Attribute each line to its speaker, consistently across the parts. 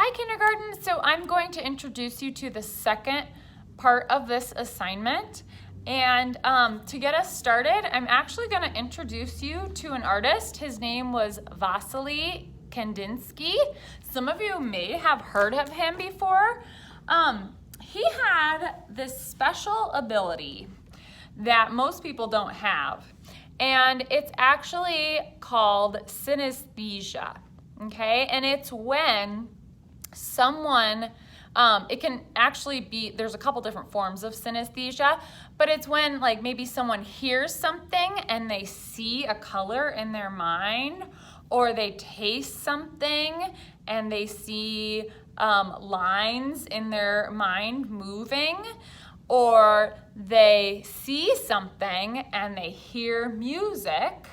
Speaker 1: Hi, kindergarten. So I'm going to introduce you to the second part of this assignment. And to get us started, I'm actually going to introduce you to an artist. His name was Vasily Kandinsky. Some of you may have heard of him before. He had this special ability that most people don't have. And it's actually called synesthesia, okay? And it's when someone, it can actually be, there's a couple different forms of synesthesia, but it's when like maybe someone hears something and they see a color in their mind, or they taste something and they see lines in their mind moving, or they see something and they hear music,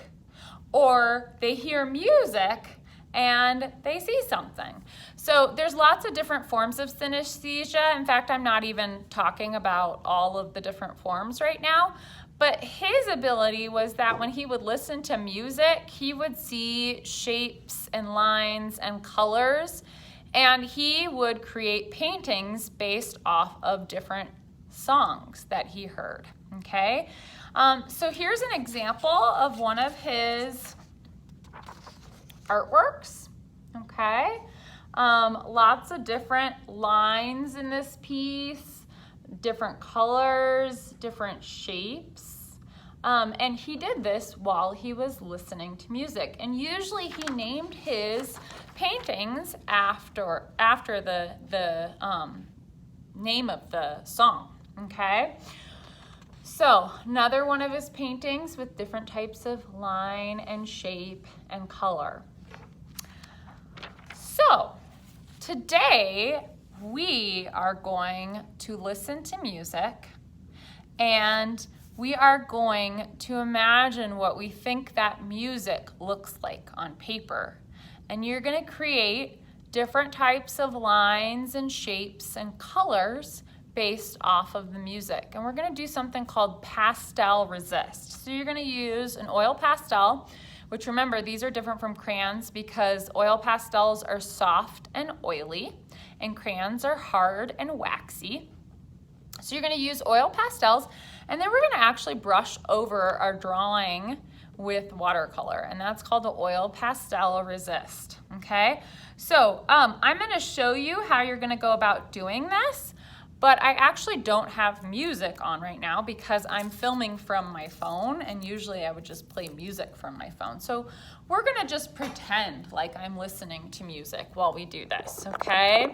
Speaker 1: or they hear music and they see something. So there's lots of different forms of synesthesia. In fact, I'm not even talking about all of the different forms right now. But his ability was that when he would listen to music, he would see shapes and lines and colors, and he would create paintings based off of different songs that he heard, okay? So here's an example of one of his artworks, okay? Lots of different lines in this piece, different colors, different shapes. And he did this while he was listening to music. And usually he named his paintings after the name of the song, okay? So another one of his paintings with different types of line and shape and color. So today we are going to listen to music, and we are going to imagine what we think that music looks like on paper. And you're going to create different types of lines and shapes and colors based off of the music. And we're going to do something called Pastel Resist. So you're going to use an oil pastel, which, remember, these are different from crayons because oil pastels are soft and oily and crayons are hard and waxy. So you're going to use oil pastels, and then we're going to actually brush over our drawing with watercolor, and that's called the oil pastel resist, okay? So I'm going to show you how you're going to go about doing this, but I actually don't have music on right now because I'm filming from my phone, and usually I would just play music from my phone. So we're gonna just pretend like I'm listening to music while we do this, okay?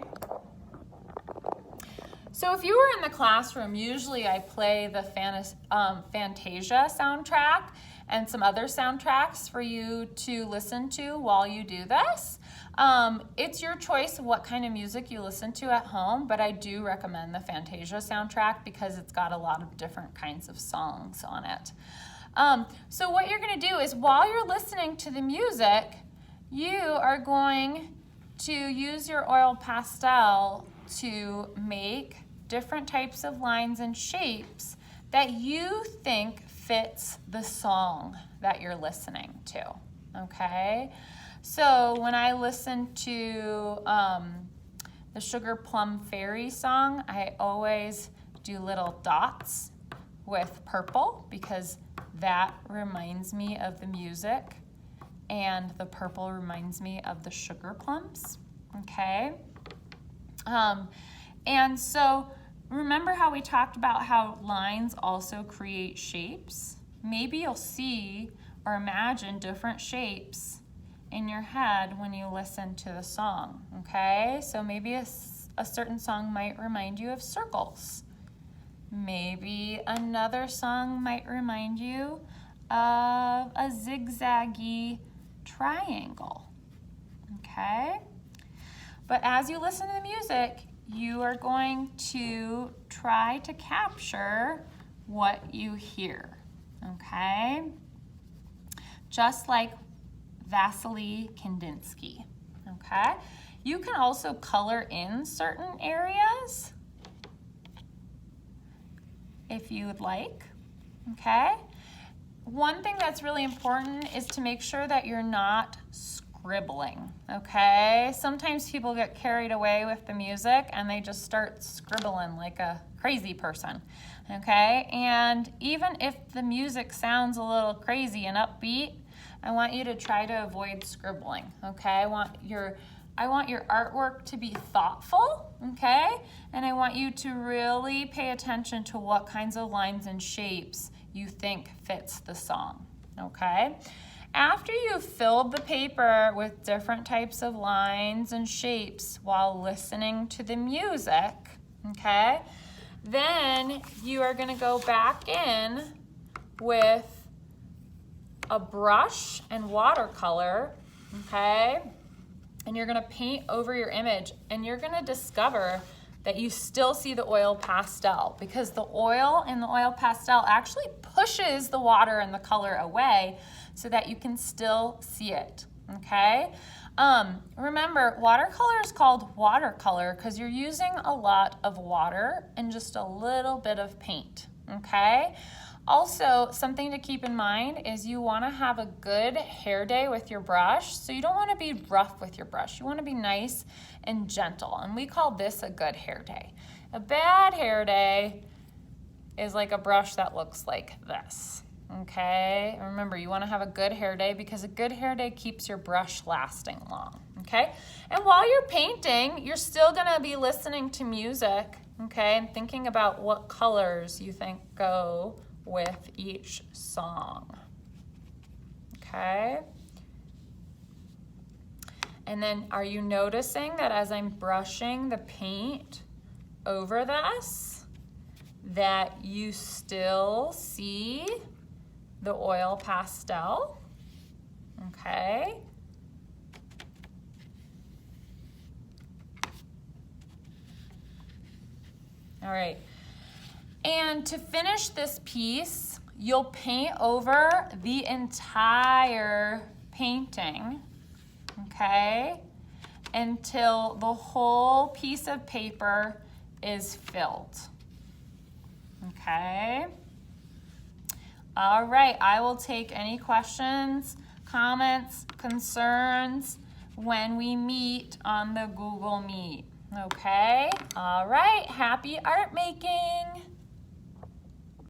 Speaker 1: So if you were in the classroom, usually I play the Fantasia soundtrack and some other soundtracks for you to listen to while you do this. It's your choice of what kind of music you listen to at home, but I do recommend the Fantasia soundtrack because it's got a lot of different kinds of songs on it. So what you're going to do is while you're listening to the music, you are going to use your oil pastel to make different types of lines and shapes that you think fits the song that you're listening to, okay? So when I listen to the Sugar Plum Fairy song, I always do little dots with purple because that reminds me of the music, and the purple reminds me of the sugar plums, okay? And so remember how we talked about how lines also create shapes? Maybe you'll see or imagine different shapes in your head when you listen to the song, okay? So maybe a certain song might remind you of circles. Maybe another song might remind you of a zigzaggy triangle, okay? But as you listen to the music, you are going to try to capture what you hear, okay? Just like Vasily Kandinsky, okay? You can also color in certain areas if you would like, okay? One thing that's really important is to make sure that you're not scribbling, okay? Sometimes people get carried away with the music and they just start scribbling like a crazy person, okay? And even if the music sounds a little crazy and upbeat, I want you to try to avoid scribbling, okay? I want your artwork to be thoughtful, okay? And I want you to really pay attention to what kinds of lines and shapes you think fits the song, okay? After you've filled the paper with different types of lines and shapes while listening to the music, okay, then you are gonna go back in with a brush and watercolor, okay, and you're gonna paint over your image, and you're gonna discover that you still see the oil pastel, because the oil in the oil pastel actually pushes the water and the color away so that you can still see it, okay? Remember, watercolor is called watercolor because you're using a lot of water and just a little bit of paint, okay? Also, something to keep in mind is you want to have a good hair day with your brush. So you don't want to be rough with your brush. You want to be nice and gentle. And we call this a good hair day. A bad hair day is like a brush that looks like this. Okay? Remember, you want to have a good hair day because a good hair day keeps your brush lasting long. Okay? And while you're painting, you're still going to be listening to music. Okay? And thinking about what colors you think go with each song, okay? And then are you noticing that as I'm brushing the paint over this, that you still see the oil pastel, okay? All right. And to finish this piece, you'll paint over the entire painting, okay, until the whole piece of paper is filled, okay? All right, I will take any questions, comments, concerns when we meet on the Google Meet, okay? All right, happy art making.